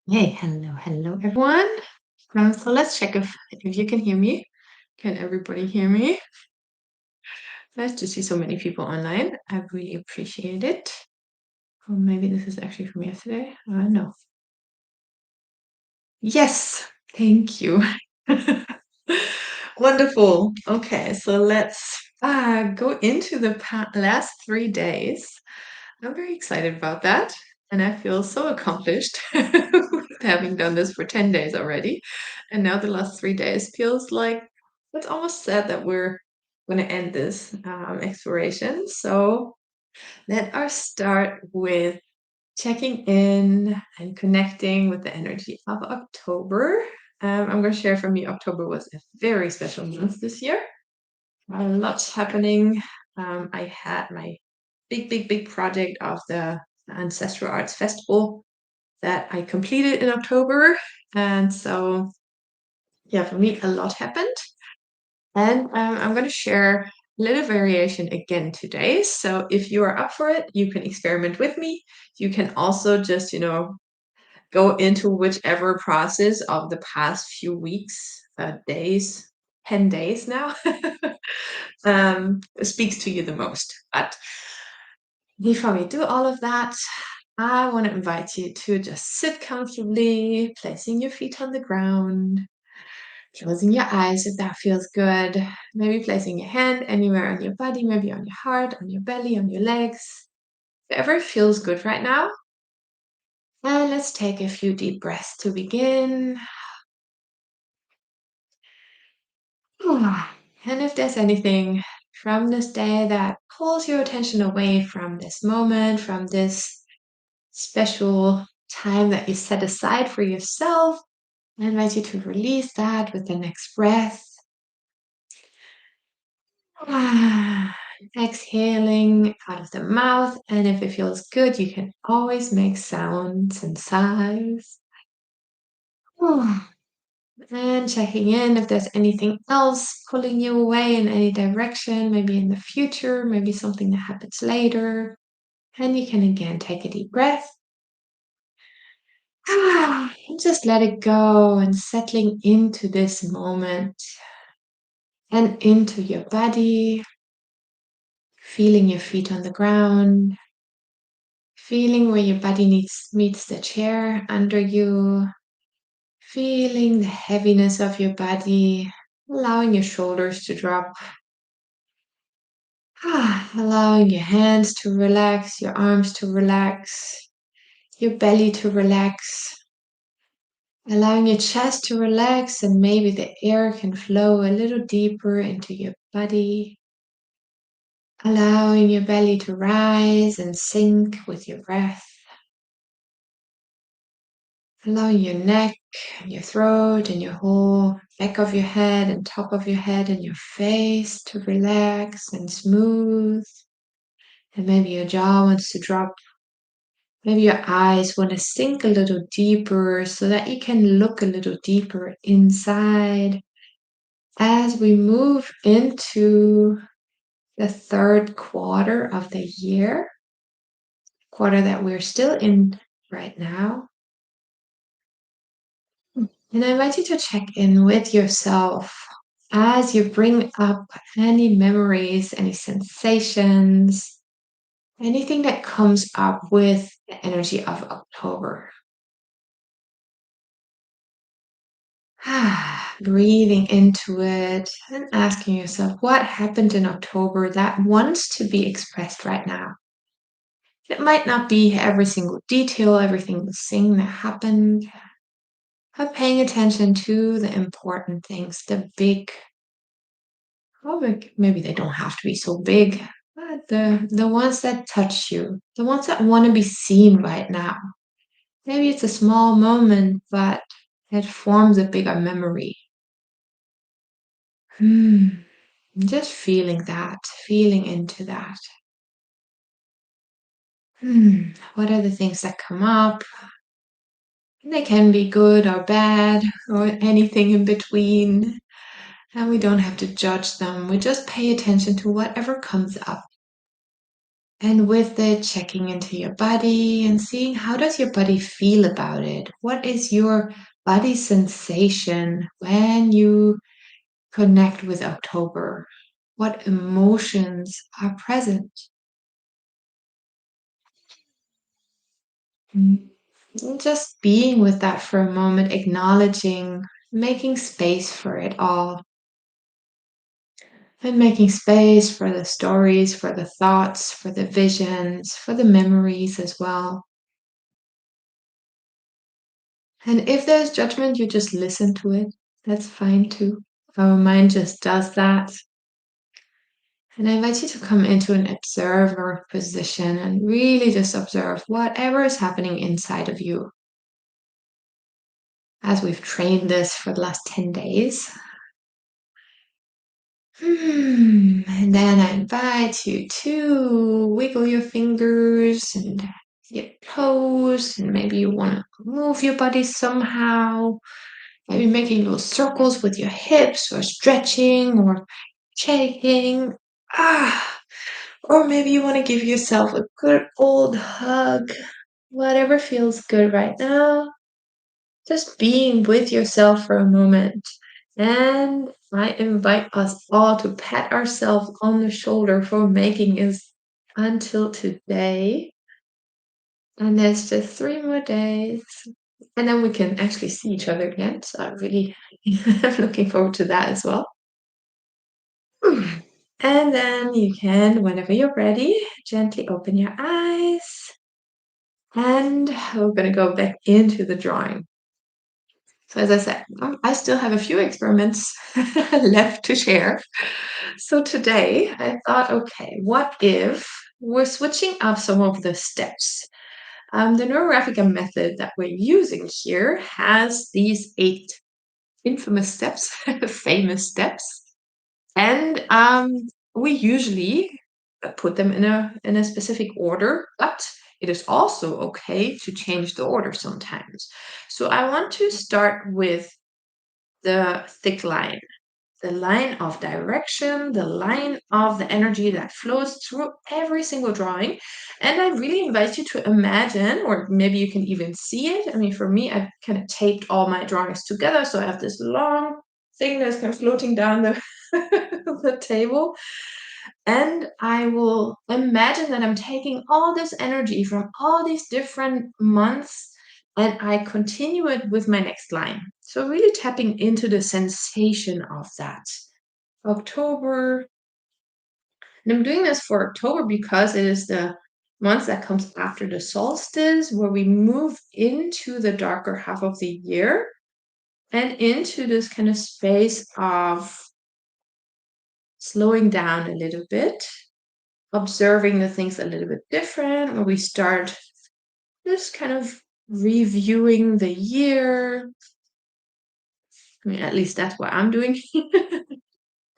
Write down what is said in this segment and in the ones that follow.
Hello, everyone. So let's check if you can hear me. Can everybody hear me? Nice to see so many people online. I really appreciate it. Or maybe this is actually from yesterday. No. Yes, thank you. Wonderful. Okay, so let's go into the last 3 days. I'm very excited about that, and I feel so accomplished having done this for 10 days already. And now the last 3 days feels like it's almost sad that we're going to end this exploration. So let us start with checking in and connecting with the energy of October. I'm going to share from me, October was a very special month this year. A lot happening. I had my big project of the Ancestral Arts Festival that I completed in October. And so, yeah, for me, a lot happened. And I'm going to share a little variation again today. So if you are up for it, you can experiment with me. You can also just, go into whichever process of the past few weeks, days, 10 days now, speaks to you the most. But before we do all of that, I want to invite you to just sit comfortably, placing your feet on the ground, closing your eyes if that feels good. Maybe placing your hand anywhere on your body, maybe on your heart, on your belly, on your legs, whatever feels good right now. And let's take a few deep breaths to begin. And if there's anything from this day that pulls your attention away from this moment, from this special time that you set aside for yourself, I invite you to release that with the next breath. Exhaling out of the mouth. And if it feels good, you can always make sounds and sighs. And checking in if there's anything else pulling you away in any direction, maybe in the future, maybe something that happens later. And you can again take a deep breath. Just let it go and settling into this moment and into your body, feeling your feet on the ground, feeling where your body meets the chair under you, feeling the heaviness of your body, allowing your shoulders to drop, allowing your hands to relax, your arms to relax, your belly to relax, allowing your chest to relax, and maybe the air can flow a little deeper into your body, allowing your belly to rise and sink with your breath, allowing your neck and your throat and your whole back of your head and top of your head and your face to relax and smooth. And maybe your jaw wants to drop. Maybe your eyes want to sink a little deeper so that you can look a little deeper inside as we move into the third quarter of the year, quarter that we're still in right now. And I invite you to check in with yourself as you bring up any memories, any sensations, anything that comes up with the energy of October. Breathing into it and asking yourself what happened in October that wants to be expressed right now. It might not be every single detail, everything thing that happened, but paying attention to the important things, the big, well, maybe they don't have to be so big, but the ones that touch you, the ones that want to be seen right now. Maybe it's a small moment, but it forms a bigger memory. Just feeling that, feeling into that. What are the things that come up? They can be good or bad or anything in between. And we don't have to judge them. We just pay attention to whatever comes up. And with it, checking into your body and seeing how does your body feel about it? What is your body sensation when you connect with October? What emotions are present? Mm. And just being with that for a moment, acknowledging, making space for it all, and making space for the stories, for the thoughts, for the visions, for the memories as well. And if there's judgment, you just listen to it. That's fine too. Our mind just does that. And I invite you to come into an observer position and really just observe whatever is happening inside of you. As we've trained this for the last 10 days. And then I invite you to wiggle your fingers and your toes, and maybe you want to move your body somehow. Maybe making little circles with your hips or stretching or shaking. Ah, or maybe you want to give yourself a good old hug. Whatever feels good right now. Just being with yourself for a moment. And I invite us all to pat ourselves on the shoulder for making it until today. And there's just 3 more days. And then we can actually see each other again. So I'm really looking forward to that as well. And then you can, whenever you're ready, gently open your eyes. And we're going to go back into the drawing. So as I said, I still have a few experiments left to share. So today I thought, okay, what if we're switching up some of the steps? The neurographica method that we're using here has these 8 infamous steps, famous steps, and we usually put them in a specific order, but it is also okay to change the order sometimes. So I want to start with the thick line, the line of direction, the line of the energy that flows through every single drawing. And I really invite you to imagine, or maybe you can even see it. I mean, for me, I've kind of taped all my drawings together. So I have this long thing that's kind of floating down the, the table. And I will imagine that I'm taking all this energy from all these different months and I continue it with my next line. So, really tapping into the sensation of that. October, and I'm doing this for October because it is the month that comes after the solstice, where we move into the darker half of the year and into this kind of space of slowing down a little bit, observing the things a little bit different, where we start just kind of reviewing the year. I mean, at least that's what I'm doing.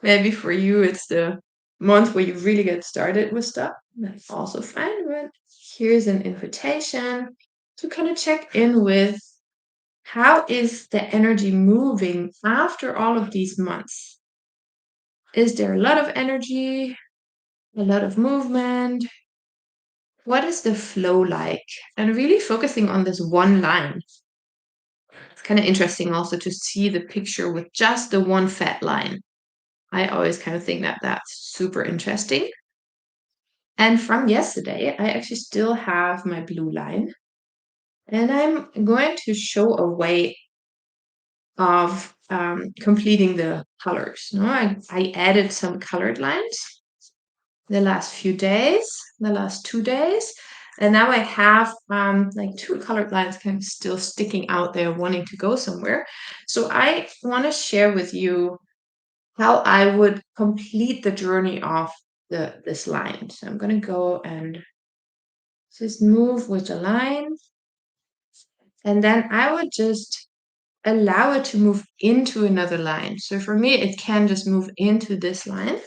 Maybe for you, it's the month where you really get started with stuff. That's also fine. But here's an invitation to kind of check in with how is the energy moving after all of these months? Is there a lot of energy, a lot of movement? What is the flow like? And really focusing on this one line. It's kind of interesting also to see the picture with just the one fat line. I always kind of think that that's super interesting. And from yesterday, I actually still have my blue line. And I'm going to show a way of completing the colors. No, I added some colored lines the last few days, the last 2 days. And now I have like 2 colored lines kind of still sticking out there, wanting to go somewhere. So I want to share with you how I would complete the journey of this line. So I'm going to go and just move with the line. And then I would just allow it to move into another line. So for me, it can just move into this line.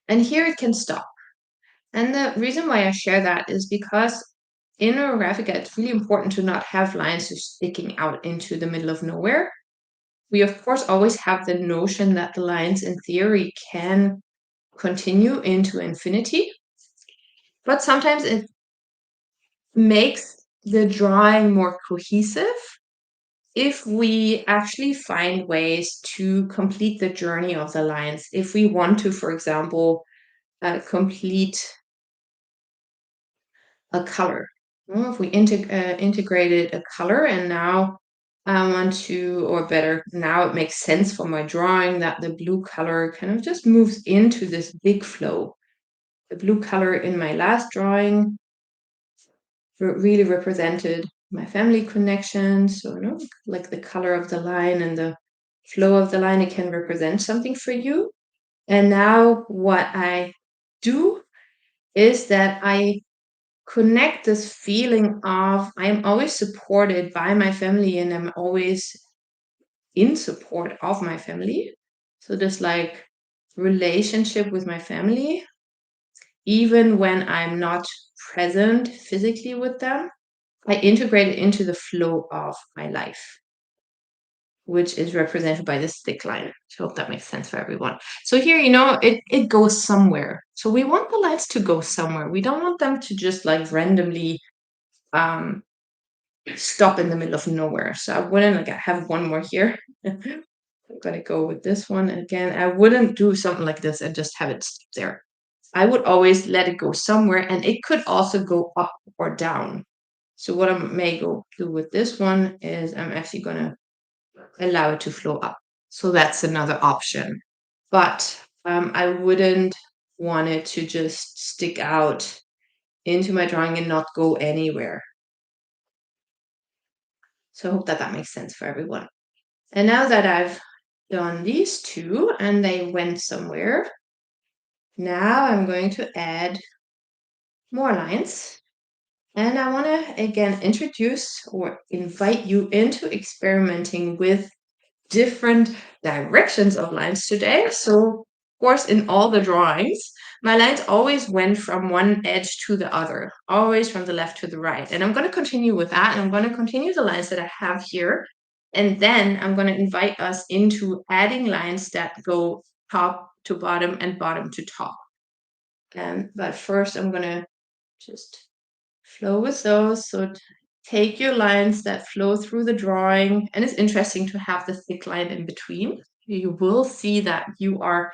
And here it can stop. And the reason why I share that is because in Neurographica, it's really important to not have lines just sticking out into the middle of nowhere. We, of course, always have the notion that the lines in theory can continue into infinity. but sometimes it makes the drawing more cohesive if we actually find ways to complete the journey of the lines. If we want to, for example, complete a color. If we integrated a color and now I want to, or better, now it makes sense for my drawing that the blue color kind of just moves into this big flow. The blue color in my last drawing really represented my family connection. So, like the color of the line and the flow of the line, it can represent something for you. And now what I do is that I connect this feeling of I'm always supported by my family and I'm always in support of my family. So this like relationship with my family, even when I'm not present physically with them, I integrate it into the flow of my life, which is represented by this thick line. I hope that makes sense for everyone. So here, it goes somewhere. So we want the lines to go somewhere. We don't want them to just like randomly um, stop in the middle of nowhere. So I wouldn't like I have one more here. I'm gonna go with this one again. I wouldn't do something like this and just have it stop there. I would always let it go somewhere, and it could also go up or down. So what I may go do with this one is I'm actually gonna allow it to flow up. So that's another option. But I wouldn't want it to just stick out into my drawing and not go anywhere. So I hope that that makes sense for everyone. And now that I've done these two and they went somewhere, now I'm going to add more lines. And I want to again introduce or invite you into experimenting with different directions of lines today. So, of course, in all the drawings, my lines always went from one edge to the other, always from the left to the right. And I'm going to continue with that. And I'm going to continue the lines that I have here. And then I'm going to invite us into adding lines that go top to bottom and bottom to top. But first, I'm going to just flow with those. So take your lines that flow through the drawing. And it's interesting to have the thick line in between. You will see that you are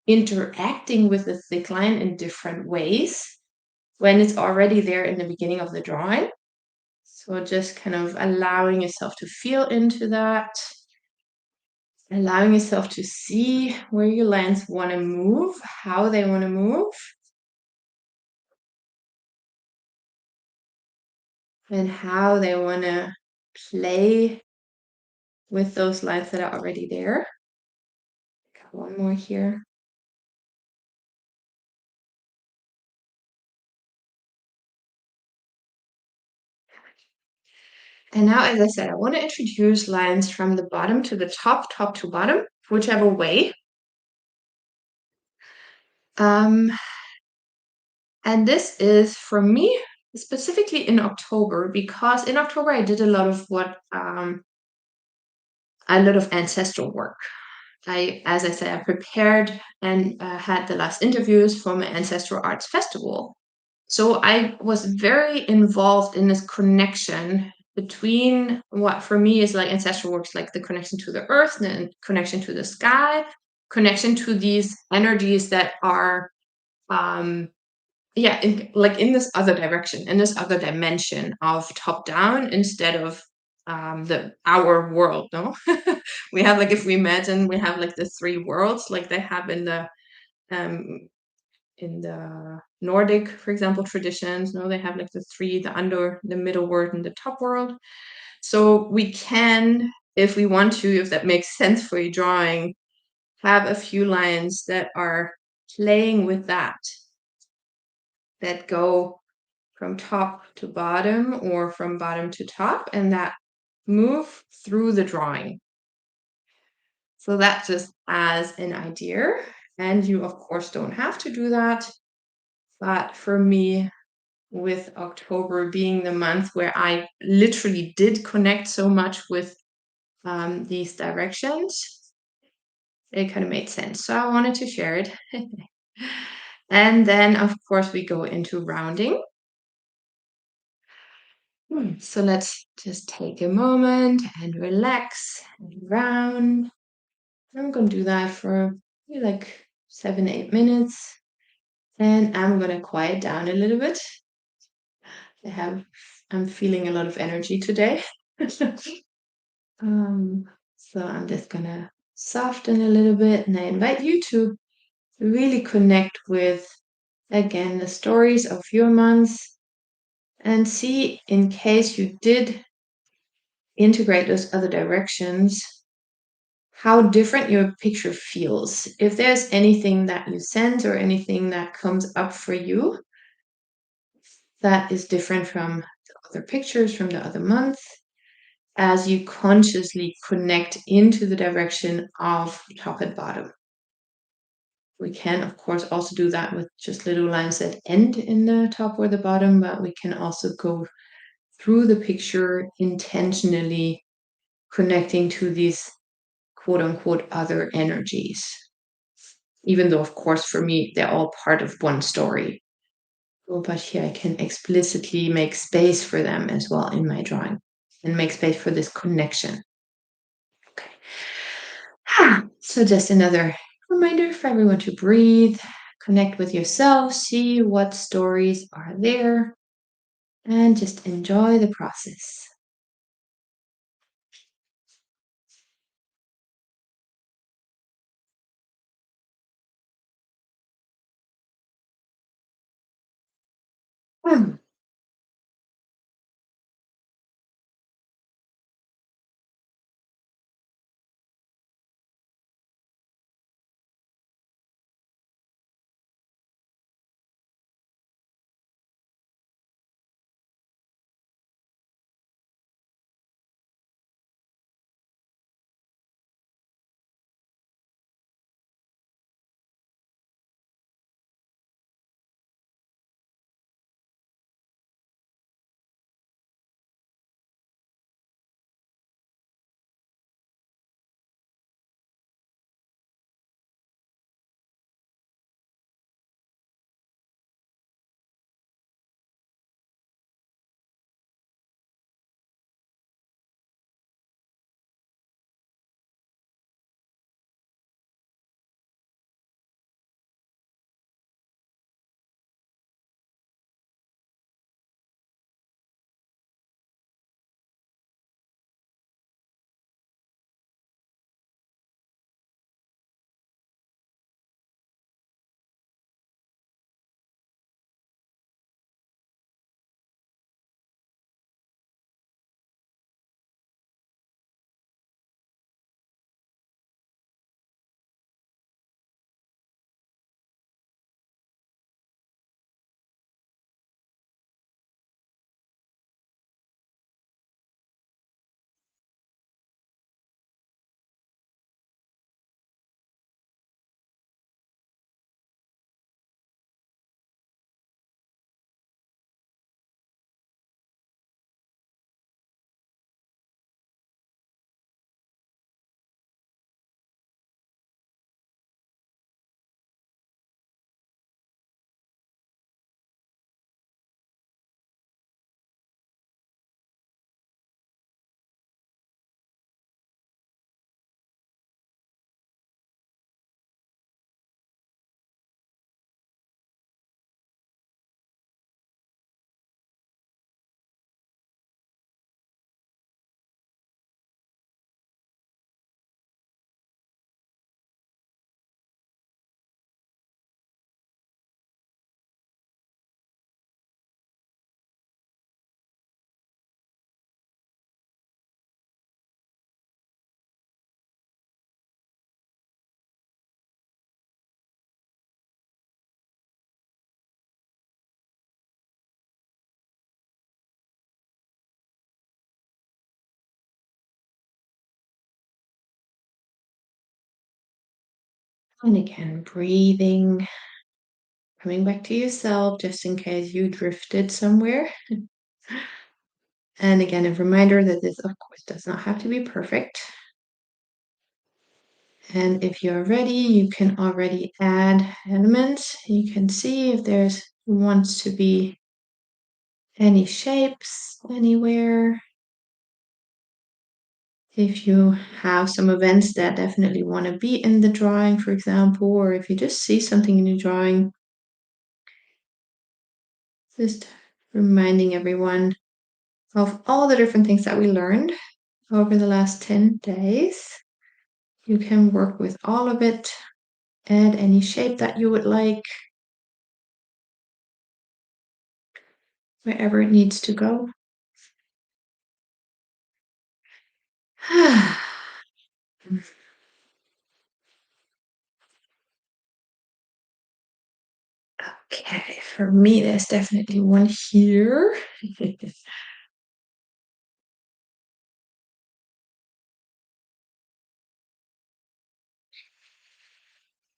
interacting with the thick line in different ways when it's already there in the beginning of the drawing. So just kind of allowing yourself to feel into that, allowing yourself to see where your lines want to move, how they want to move, and how they want to play with those lines that are already there. Got one more here. And now, as I said, I want to introduce lines from the bottom to the top, top to bottom, whichever way. And this is for me specifically in October, because in October I did a lot of ancestral work. As I said, I prepared and had the last interviews for my Ancestral Arts Festival. So I was very involved in this connection between what for me is like ancestral works, like the connection to the earth and connection to the sky, connection to these energies that are in this other direction, in this other dimension of top down instead of our world. No, we have like, if we imagine, we have like the three worlds like they have um in the Nordic, for example, traditions. No, they have like the three, the under, the middle world, and the top world. So we can, if we want to, if that makes sense for your drawing, have a few lines that are playing with that go from top to bottom or from bottom to top, and that move through the drawing. So that just as an idea. And you, of course, don't have to do that. But for me, with October being the month where I literally did connect so much with these directions, it kind of made sense. So I wanted to share it. And then, of course, we go into rounding. So let's just take a moment and relax and round. I'm going to do that for maybe like 7, 8 minutes. And I'm going to quiet down a little bit. I have, I'm feeling a lot of energy today. Um, so I'm just going to soften a little bit, and I invite you to really connect with, again, the stories of your months and see, in case you did integrate those other directions, how different your picture feels. If there's anything that you sense or anything that comes up for you that is different from the other pictures from the other months, as you consciously connect into the direction of top and bottom. We can, of course, also do that with just little lines that end in the top or the bottom, but we can also go through the picture intentionally connecting to these quote unquote other energies. Even though, of course, for me, they're all part of one story. But here I can explicitly make space for them as well in my drawing and make space for this connection. Okay. So just another reminder for everyone to breathe, connect with yourself, see what stories are there, and just enjoy the process. Hmm. And again, breathing, coming back to yourself just in case you drifted somewhere. And again, a reminder that this, of course, does not have to be perfect. And if you're ready, you can already add elements. You can see if there's wants to be any shapes anywhere. If you have some events that definitely want to be in the drawing, for example, or if you just see something in the drawing, just reminding everyone of all the different things that we learned over the last 10 days. You can work with all of it, add any shape that you would like, wherever it needs to go. Okay, for me, there's definitely one here.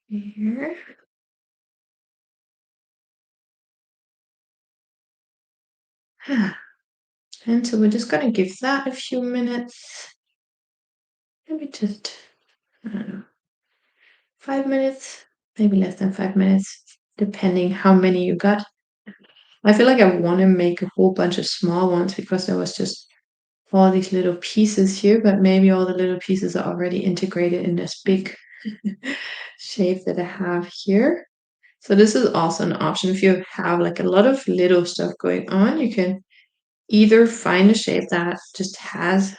Here. And so we're just going to give that a few minutes. Maybe just, I don't know, 5 minutes, maybe less than 5 minutes, depending how many you got. I feel like I want to make a whole bunch of small ones because there was just all these little pieces here, but maybe all the little pieces are already integrated in this big shape that I have here. So this is also an option. If you have like a lot of little stuff going on, you can either find a shape that just has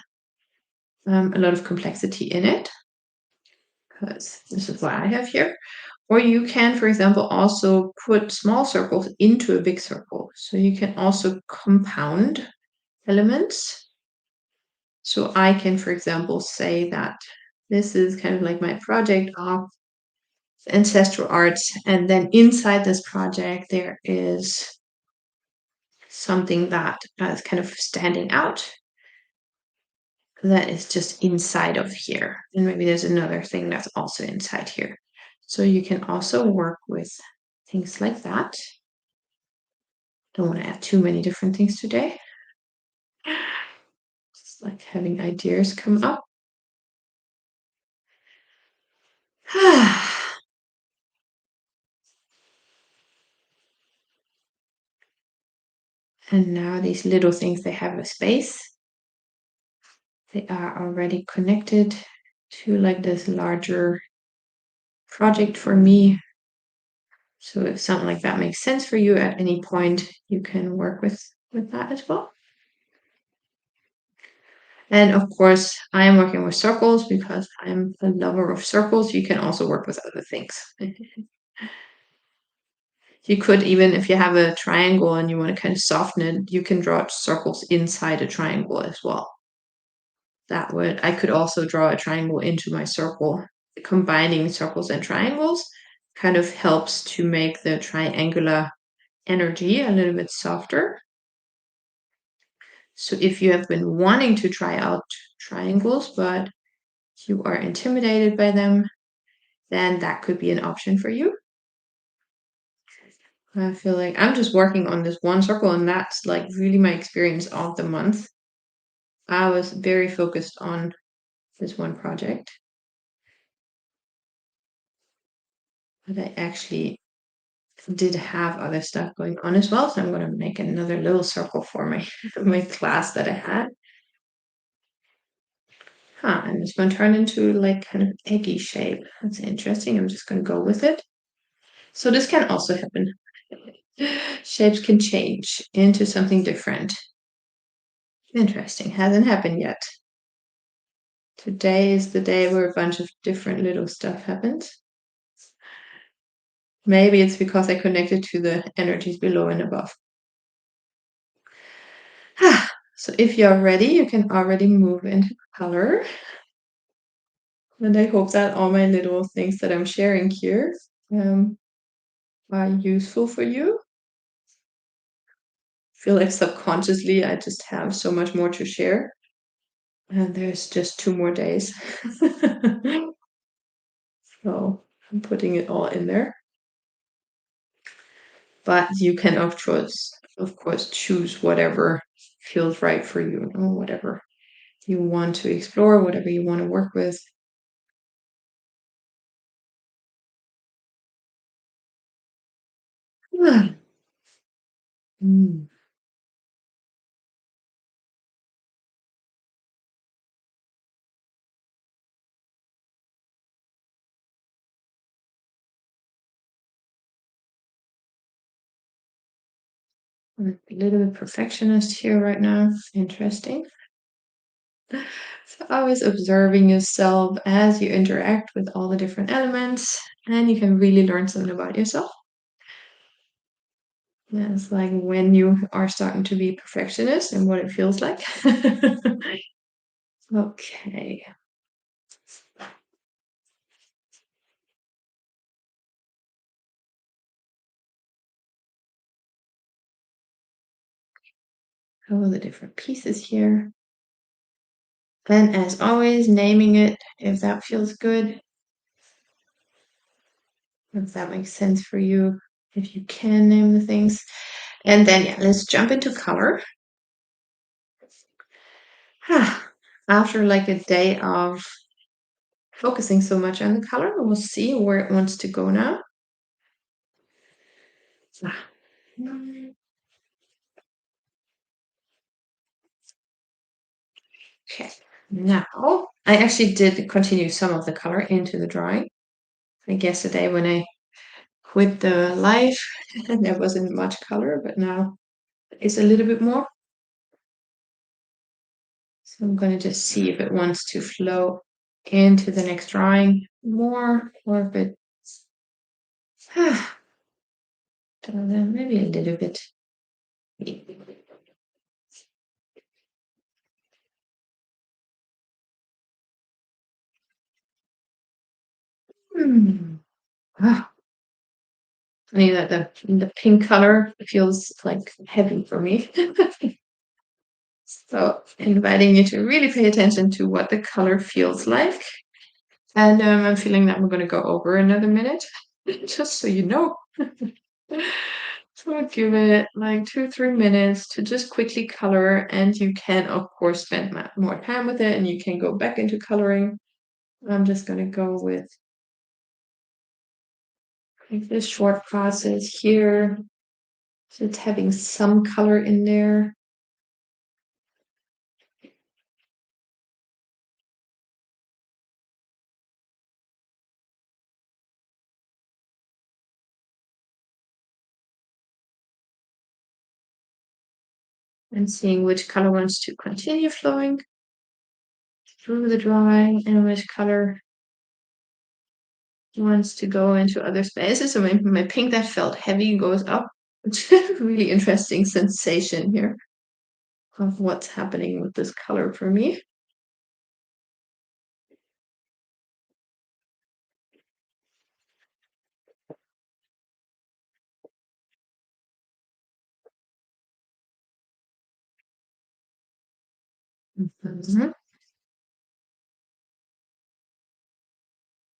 a lot of complexity in it, because this is what I have here. Or you can, for example, also put small circles into a big circle. So you can also compound elements. So I can, for example, say that this is kind of like my project of ancestral arts. And then inside this project, there is something that is kind of standing out that is just inside of here. And maybe there's another thing that's also inside here. So you can also work with things like that. Don't want to add too many different things today. Just like having ideas come up. And now these little things, they have a space. They are already connected to like this larger project for me. So if something like that makes sense for you at any point, you can work with that as well. And of course, I am working with circles because I'm a lover of circles. You can also work with other things. You could even, if you have a triangle and you want to kind of soften it, you can draw circles inside a triangle as well. I could also draw a triangle into my circle. Combining circles and triangles kind of helps to make the triangular energy a little bit softer. So if you have been wanting to try out triangles, but you are intimidated by them, then that could be an option for you. I feel like I'm just working on this one circle, and that's like really my experience of the month. I was very focused on this one project, but I actually did have other stuff going on as well. So I'm going to make another little circle for my class that I had. And it's going to turn into like kind of eggy shape. That's interesting. I'm just going to go with it. So this can also happen. Shapes can change into something different. Interesting. Hasn't happened yet. Today is the day where a bunch of different little stuff happens. Maybe it's because I connected to the energies below and above. So if you're ready, you can already move into color. And I hope that all my little things that I'm sharing here are useful for you. Feel like subconsciously I just have so much more to share. And there's just 2 more days. So I'm putting it all in there. But you can of course choose whatever feels right for you, or whatever you want to explore, whatever you want to work with. Mm. I'm a little bit perfectionist here right now. Interesting. So always observing yourself as you interact with all the different elements, and you can really learn something about yourself. Yeah, it's like when you are starting to be perfectionist and what it feels like. Okay. All the different pieces here. And as always, naming it if that feels good, if that makes sense for you, if you can name the things. And then, yeah, let's jump into color. After like a day of focusing so much on the color, we'll see where it wants to go now. Ah, okay, now I actually did continue some of the color into the drawing. Like yesterday when I quit the live, there wasn't much color, but now it's a little bit more. So I'm going to just see if it wants to flow into the next drawing more, or if it, maybe a little bit. Hmm. Ah, I mean, that the pink color feels like heavy for me. So inviting you to really pay attention to what the color feels like. And I'm feeling that we're going to go over another minute, just so you know. So I'll give it like 2, 3 minutes to just quickly color, and you can of course spend more time with it, and you can go back into coloring. I'm just going to go with like this short process here, just having some color in there. And seeing which color wants to continue flowing through the drawing and which color wants to go into other spaces. So my pink that felt heavy goes up. It's a really interesting sensation here of what's happening with this color for me. Mhm.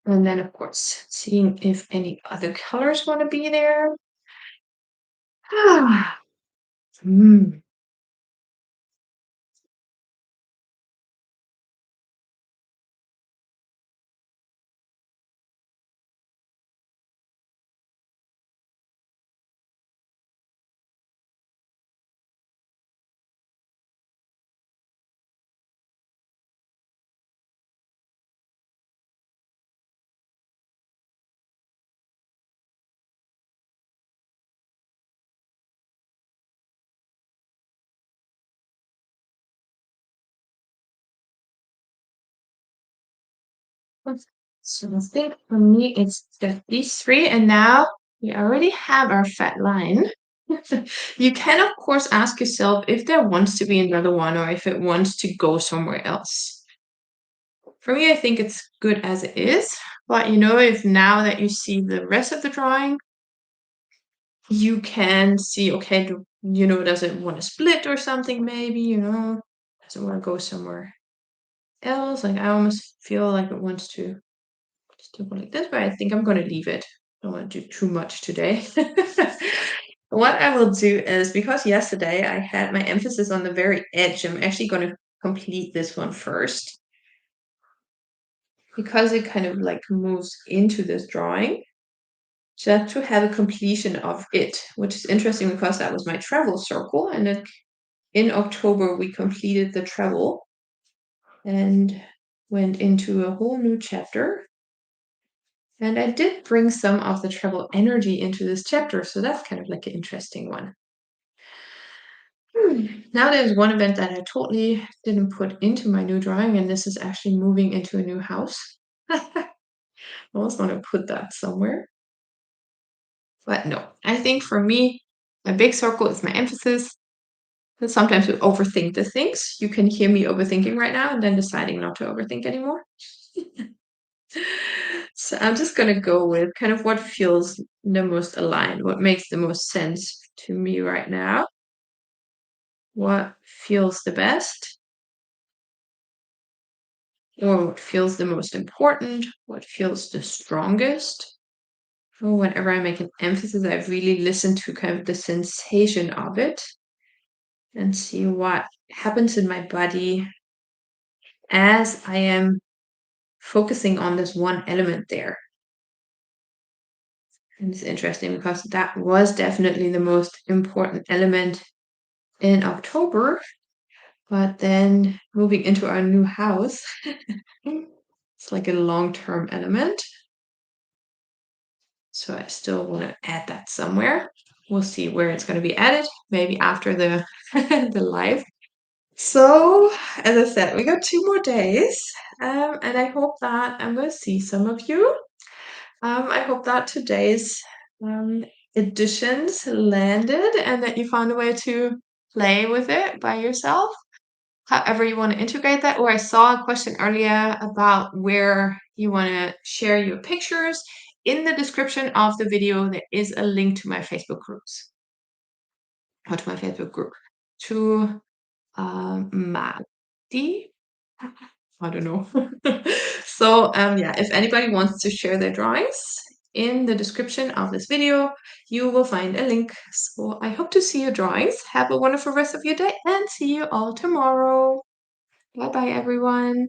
And then, of course, seeing if any other colors want to be there. Ah, mm. So I think for me, it's just these three. And now we already have our fat line. You can, of course, ask yourself if there wants to be another one or if it wants to go somewhere else. For me, I think it's good as it is. But if now that you see the rest of the drawing, you can see, okay, does it want to split or something maybe, does it want to go somewhere else? Like I almost feel like it wants to just do like this, but I think I'm going to leave it. I don't want to do too much today. What I will do is, because yesterday I had my emphasis on the very edge, I'm actually going to complete this one first because it kind of like moves into this drawing. just to have a completion of it, which is interesting because that was my travel circle. And in October, we completed the travel and went into a whole new chapter. And I did bring some of the travel energy into this chapter, so that's kind of like an interesting one. Now there's one event that I totally didn't put into my new drawing, and this is actually moving into a new house. I almost want to put that somewhere. But no, I think for me, a big circle is my emphasis. But sometimes we overthink the things. You can hear me overthinking right now and then deciding not to overthink anymore. So I'm just going to go with kind of what feels the most aligned, what makes the most sense to me right now, what feels the best, or what feels the most important, what feels the strongest. Or whenever I make an emphasis, I really listen to kind of the sensation of it and see what happens in my body as I am focusing on this one element there. And it's interesting because that was definitely the most important element in October. But then moving into our new house, it's like a long-term element. So I still want to add that somewhere. We'll see where it's going to be added, maybe after the the live. So, as I said, we got 2 more days, and I hope that I'm going to see some of you. I hope that today's um, editions landed and that you found a way to play with it by yourself, however you want to integrate that. Or I saw a question earlier about where you want to share your pictures. In the description of the video, there is a link to my Facebook groups, or to my Facebook group, to Magdi. I don't know. So yeah, if anybody wants to share their drawings, in the description of this video, you will find a link. So I hope to see your drawings. Have a wonderful rest of your day and see you all tomorrow. Bye bye, everyone.